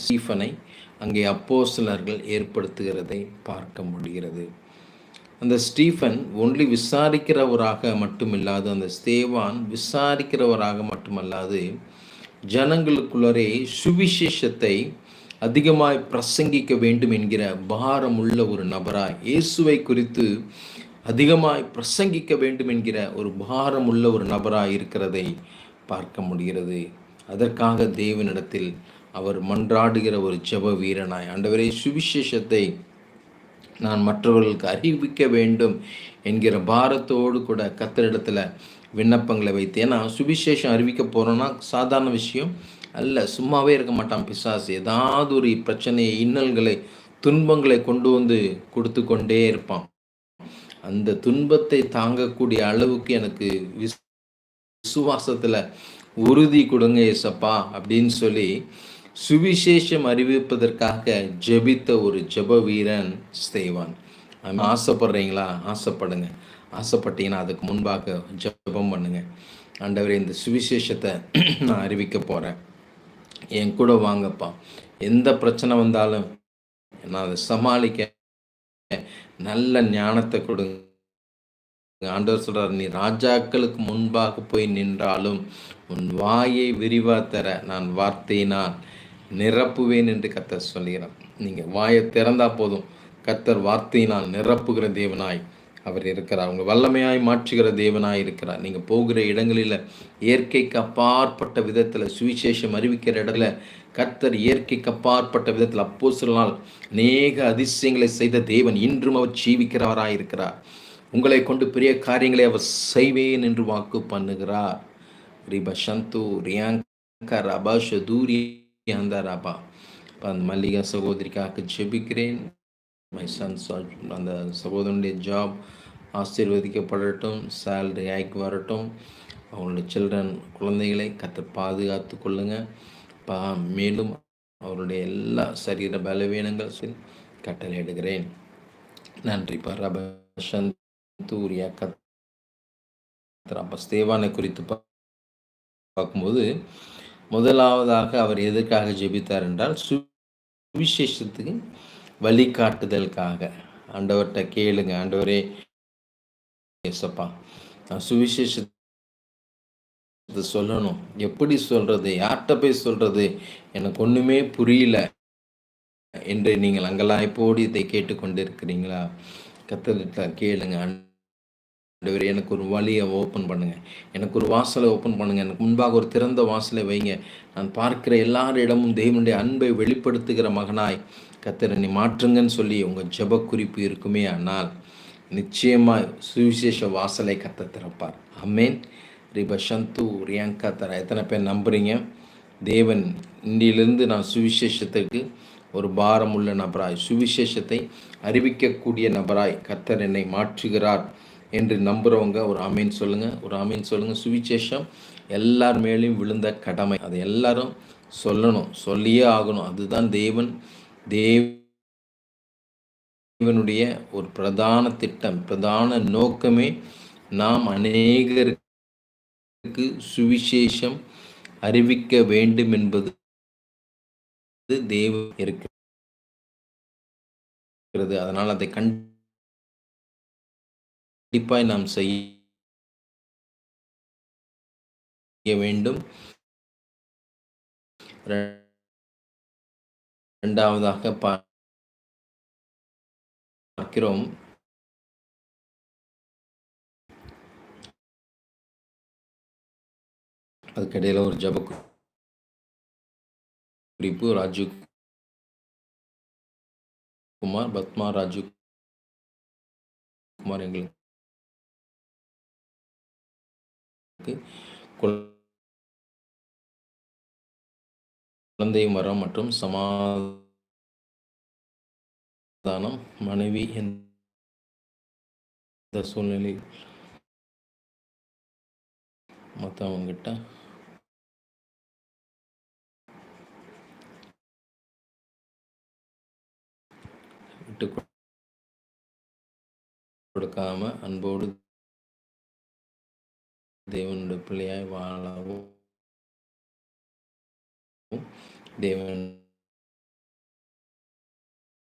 ஸ்டீஃபனை அங்கே அப்போஸ்தலர்கள் ஏற்படுத்துகிறதை பார்க்க முடிகிறது. அந்த ஸ்டீஃபன் ஒன்லி விசாரிக்கிறவராக மட்டுமில்லாது, அந்த ஸ்தேவான் விசாரிக்கிறவராக மட்டுமல்லாது, ஜனங்களுக்குள்ளரே சுவிசேஷத்தை அதிகமாய் பிரசங்கிக்க வேண்டும் என்கிற பாரம் உள்ள ஒரு நபராய், இயேசுவை குறித்து அதிகமாய் பிரசங்கிக்க வேண்டும் என்கிற ஒரு பாரம் உள்ள ஒரு நபராய் இருக்கிறதை பார்க்க முடிகிறது. அதற்காக தேவனிடத்தில் அவர் மன்றாடுகிற ஒரு ஜெப வீரனாய், ஆண்டவரே சுவிசேஷத்தை நான் மற்றவர்களுக்கு அறிவிக்க வேண்டும் என்கிற பாரத்தோடு கூட கர்த்தரிடத்தில் விண்ணப்பங்களை வைத்து, ஏன்னா சுவிசேஷம் அறிவிக்க போகிறோன்னா சாதாரண விஷயம் அல்ல. சும்மாவே இருக்க மாட்டான் பிசாசு. ஏதாவது ஒரு பிரச்சனையை, இன்னல்களை, துன்பங்களை கொண்டு வந்து கொடுத்து கொண்டே இருப்பான். அந்த துன்பத்தை தாங்கக்கூடிய அளவுக்கு எனக்கு விசுவாசத்தில் உறுதி கொடுங்க ஏசப்பா அப்படின்னு சொல்லி சுவிசேஷம் அறிவிப்பதற்காக ஜெபித்த ஒரு ஜெப வீரன் ஸ்தேவான். ஆசைப்படுறீங்களா? ஆசைப்படுங்க. ஆசைப்பட்டீங்கன்னா அதுக்கு முன்பாக ஜெபம் பண்ணுங்க. ஆண்டவரே, இந்த சுவிசேஷத்தை நான் அறிவிக்க போகிறேன், என் கூட வாங்கப்பா. எந்த பிரச்சனை வந்தாலும் நான் அதை சமாளிக்க நல்ல ஞானத்தை கொடுங்க. ஆண்டவர் சொல்றார், நீ ராஜாக்களுக்கு முன்பாக போய் நின்றாலும் உன் வாயை விரிவா தர நான் வார்த்தையினால் நிரப்புவேன் என்று கர்த்தர் சொல்கிறார். நீங்கள் வாயை திறந்தா போதும், கர்த்தர் வார்த்தையினால் நிரப்புகிற தேவனாய் அவர் இருக்கிறார். உங்கள் வல்லமையாய் மாற்றுகிற தேவனாய் இருக்கிறார். நீங்கள் போகிற இடங்களில் இயற்கைக்கு அப்பாற்பட்ட விதத்தில் சுவிசேஷம் அறிவிக்கிற இடத்துல கர்த்தர் இயற்கைக்கு அப்பாற்பட்ட விதத்தில் அப்போஸ்தலர்களால் அநேக அதிசயங்களை செய்த தேவன் இன்றும் அவர் ஜீவிக்கிறவராய் இருக்கிறார். உங்களை கொண்டு பெரிய காரியங்களை அவர் செய்வேன் என்று வாக்கு பண்ணுகிறார். ரிபா சந்து ரியாங்கா ரபா ஷதூரி அந்த ரபா. அந்த மல்லிகா சகோதரிக்காக ஜெபிக்கிறேன். மை சன்ஸ், அந்த சகோதரனுடைய ஜாப் ஆசீர்வதிக்கப்படட்டும், சேலரி ஆய்க்கு வரட்டும். அவங்களுடைய சில்ட்ரன், குழந்தைகளை கர்த்தர் பாதுகாத்து கொள்ளுங்க. மேலும் அவருடைய எல்லா சரீர பலவீனங்கள் கட்டளையிடுகிறேன். நன்றி. பரபசன் தூரியா கத்திர ஸ்தேவானை குறித்து பார்க்கும்போது முதலாவதாக அவர் எதற்காக ஜெபித்தார் என்றால் சுவிசேஷத்துக்கு வழிகாட்டுதலுக்காக. ஆண்டவர்கிட்ட கேளுங்க, ஆண்டவரே ஏசப்பா நான் சுவிசேஷத்தை சொல்லணும், எப்படி சொல்றது, யார்கிட்ட போய் சொல்றது, எனக்கு ஒண்ணுமே புரியல என்று நீங்கள் அங்கலாய்ப்போடு இதை கேட்டுக்கொண்டிருக்கிறீங்களா? கர்த்தர்கிட்ட கேளுங்க, ஆண்டவரே எனக்கு ஒரு வழியை ஓப்பன் பண்ணுங்க, எனக்கு ஒரு வாசலை ஓப்பன் பண்ணுங்க, எனக்கு முன்பாக ஒரு திறந்த வாசலை வைங்க. நான் பார்க்கிற எல்லாரிடமும் தேவனுடைய அன்பை வெளிப்படுத்துகிற மகனாய் கர்த்தர் என்னை மாற்றுங்கன்னு சொல்லி உங்கள் ஜெப குறிப்பு இருக்குமே, ஆனால் நிச்சயமாக சுவிசேஷ வாசலை கர்த்தர் திறப்பார். ஆமென். ரிபா சந்து ரியாங்கா தர. எத்தனை பேர் நம்புறீங்க? தேவன் இன்றிலிருந்து நான் சுவிசேஷத்துக்கு ஒரு பாரம் உள்ள நபராய், சுவிசேஷத்தை அறிவிக்கக்கூடிய நபராய் கர்த்தர் என்னை மாற்றுகிறார் என்று நம்புகிறவங்க ஒரு ஆமீன் சொல்லுங்கள். ஒரு ஆமீன் சொல்லுங்கள். சுவிசேஷம் எல்லார் மேலேயும் விழுந்த கடமை, அதை எல்லாரும் சொல்லணும், சொல்லியே ஆகணும். அதுதான் தேவனுடைய ஒரு பிரதான திட்டம், பிரதான நோக்கமே. நாம் அநேகருக்கு சுவிசேஷம் அறிவிக்க வேண்டும் என்பது தேவ இருக்கிறது. அதனால் அதை கண்டிப்பாய் நாம் செய்ய வேண்டும். இரண்டாவதாக பார்க்கிறோம், அதுக்கிடையில் ஒரு ஜெப குறிப்பு. ராஜீவ் குமார், பத்மா ராஜீவ் குமார் எங்களுக்கு குழந்தை வரம் மற்றும் சமாதானம், மனைவி எந்த சூழ்நிலையில் மற்றவங்கிட்ட விட்டு கொடுக்காம அன்போடு தேவனுடைய பிள்ளையாய் வாழவும் தேவன்